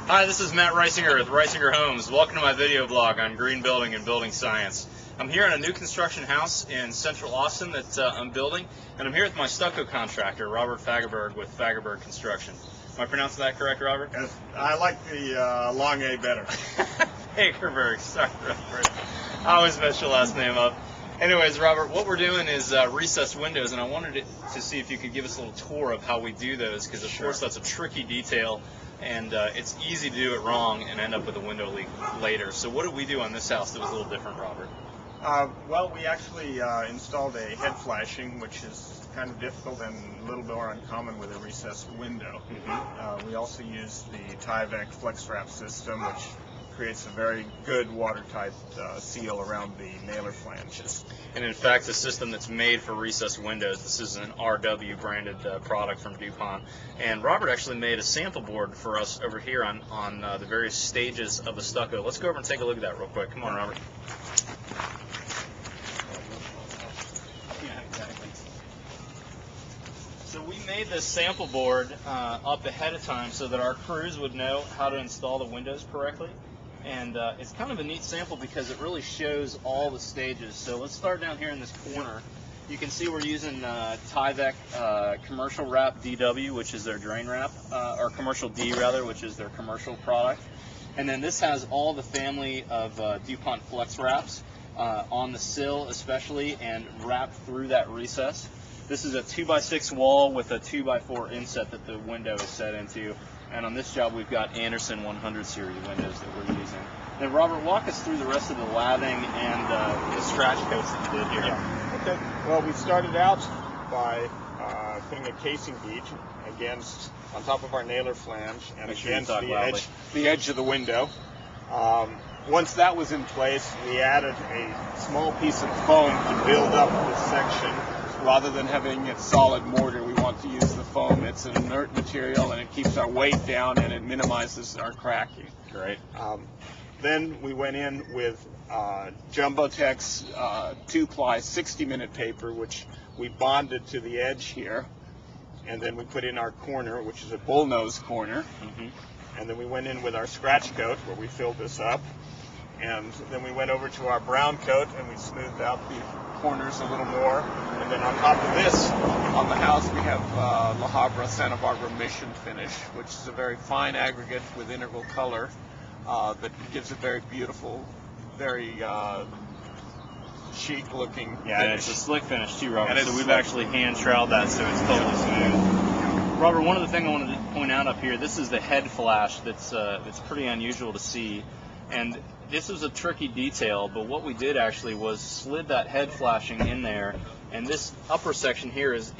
Hi, this is Matt Reisinger with Reisinger Homes. Welcome to my video blog on green building and building science. I'm here in a new construction house in central Austin that I'm building, and I'm here with my stucco contractor, Robert Fagerberg with Fagerberg Construction. Am I pronouncing that correct, Robert? Yes, I like the long A better. Fagerberg, sorry, Robert. I always mess your last name up. Anyways, Robert, what we're doing is recessed windows, and I wanted to see if you could give us a little tour of how we do those, because of course that's a tricky detail, and it's easy to do it wrong and end up with a window leak later. So what did we do on this house that was a little different, Robert? Well, we actually installed a head flashing, which is kind of difficult and a little more uncommon with a recessed window. Mm-hmm. We also used the Tyvek flex wrap system, which creates a very good watertight seal around the nailer flanges. And in fact, the system that's made for recessed windows, this is an RW branded product from Dupont. And Robert actually made a sample board for us over here on the various stages of the stucco. Let's go over and take a look at that real quick. Come on, Robert. Yeah, exactly. So we made this sample board up ahead of time so that our crews would know how to install the windows correctly. And it's kind of a neat sample because it really shows all the stages. So let's start down here in this corner. You can see we're using Tyvek commercial wrap DW, which is their drain wrap, or commercial D rather, which is their commercial product. And then this has all the family of Dupont flex wraps on the sill especially, and wrapped through that recess. This is a 2x6 wall with a 2x4 inset that the window is set into. And on this job, we've got Andersen 100 series windows that we're using. Now, Robert, walk us through the rest of the lathing and the scratch coats that you did here. Yeah. Okay. Well, we started out by putting a casing bead on top of our nailer flange and against the edge of the window. Once that was in place, we added a small piece of foam to build up this section. Rather than having a solid mortar, we want to use the foam. It's an inert material, and it keeps our weight down, and it minimizes our cracking. Great. Then we went in with Jumbo-Tex 2-ply 60-minute paper, which we bonded to the edge here. And then we put in our corner, which is a bullnose corner. Mm-hmm. And then we went in with our scratch coat, where we filled this up. And then we went over to our brown coat, and we smoothed out the corners a little more. And then on top of this, on the house, we have La Habra Santa Barbara Mission finish, which is a very fine aggregate with integral color that gives a very beautiful, very chic looking finish. And it's a slick finish too, Robert. So we've slick. Actually hand troweled that so it's totally smooth. Robert, one of the things I wanted to point out up here, this is the head flash that's pretty unusual to see. And this was a tricky detail, but what we did actually was slid that head flashing in there, and this upper section here is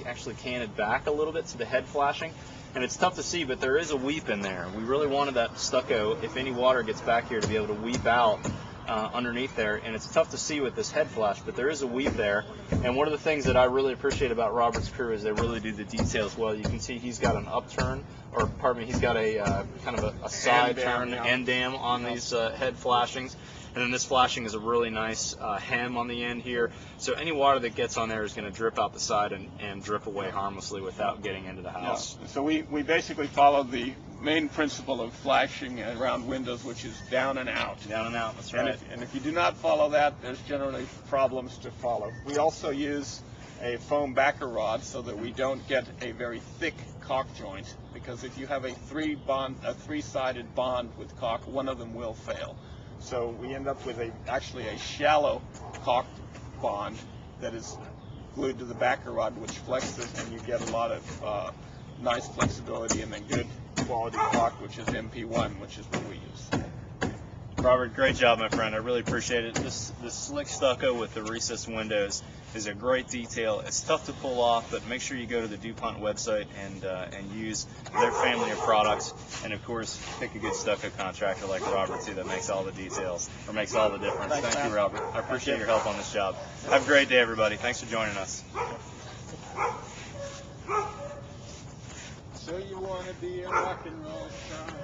actually canted back a little bit to the head flashing, and it's tough to see, but there is a weep in there. We really wanted that stucco, if any water gets back here, to be able to weep out underneath there, and it's tough to see with this head flash, but there is a weep there. And one of the things that I really appreciate about Robert's crew is they really do the details well. You can see he's got an upturn, or pardon me, he's got a kind of a side turn end dam on these head flashings. And then this flashing is a really nice hem on the end here. So any water that gets on there is going to drip out the side and drip away harmlessly without getting into the house. Yeah. So we basically followed the main principle of flashing around windows, which is down and out. Down and out, that's right. And if you do not follow that, there's generally problems to follow. We also use a foam backer rod so that we don't get a very thick caulk joint, because if you have a three-sided bond with caulk, one of them will fail. So we end up with actually a shallow caulk bond that is glued to the backer rod, which flexes, and you get a lot of nice flexibility, and then good quality caulk, which is MP1, which is what we use. Robert, great job, my friend. I really appreciate it. This slick stucco with the recessed windows is a great detail. It's tough to pull off, but make sure you go to the Dupont website and use their family of products. And of course, pick a good stucco contractor like Robert too that makes all the details, or makes all the difference. Thank you, Robert. I appreciate your help on this job. Have a great day, everybody. Thanks for joining us. So you want to be a rock and roll star?